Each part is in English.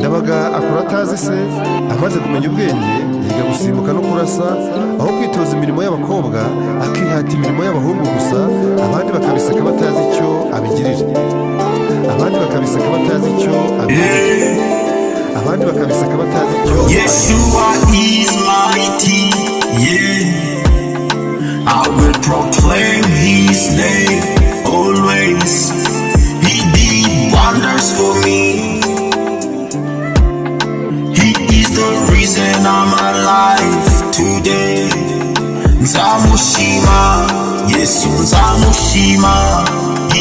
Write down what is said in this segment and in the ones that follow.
yabaga akora atazi se. Amaze kumenya ubwenge yiga gusimbuka no kurasa, aho kwitoza imirimo y'abakobwa akihata imirimo y'abahungu gusa. Abandi bakabiseka batazi icyo abigirira, abandi bakabiseka batazi icyo abigirira, abandi bakabiseka batazi icyo. Yeshua is mighty, yeah. I will proclaim his name always. He did wonders for me. He is the reason I'm alive today. Nzamushima, Yesu nzamushima.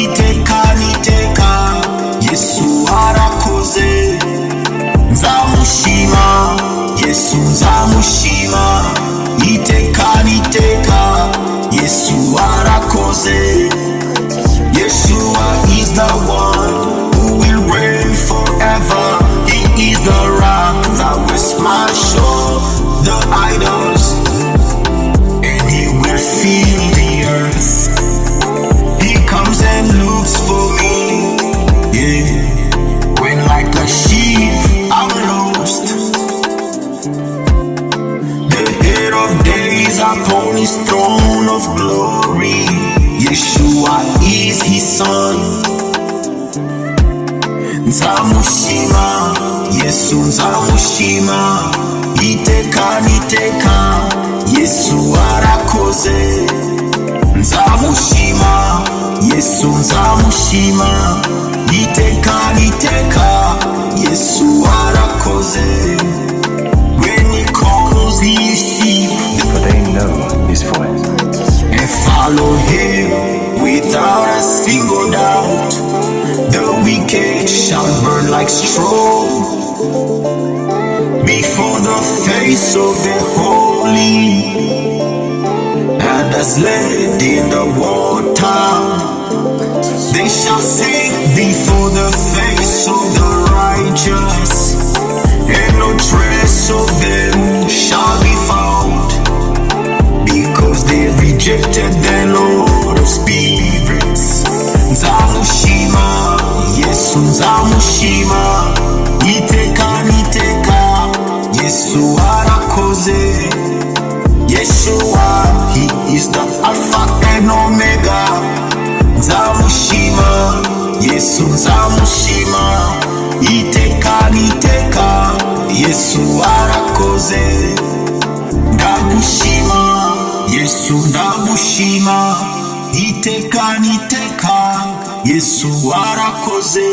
Iteka niteka, Yesu arakoze. Nzamushima, Yesu nzamushima. Iteka niteka, Yesu arakoze. Yeshua is the one who will reign forever. He is the rock that will smash all the idols, and he will fill the earth. He comes and looks for me, yeah. When like a sheep I'm lost, the head of days upon his throne of glory. Yeshua is his son. Nzamushima, Yesu nzamushima. Iteka niteka, Yesu arakoze. Nzamushima, Yesu nzamushima. Iteka niteka, Yesu arakoze. When he calls his sheep, for they know his voice, and follow him without a single doubt. The wicked shall burn like straw before the face of the holy, and as led in the water, they shall sing before the face of the righteous, and no trace of them shall be found, because they rejected the Lord of spirits. Nzamushima, Yesu nzamushima. Iteka niteka, Yesu arakoze. Yeshua, he is the Alpha and Omega. Nzamushima, Yesu nzamushima. Iteka niteka, Yesu arakoze. Ndamushima, Yesu ndamushima. Iteka niteka, Yesu arakoze.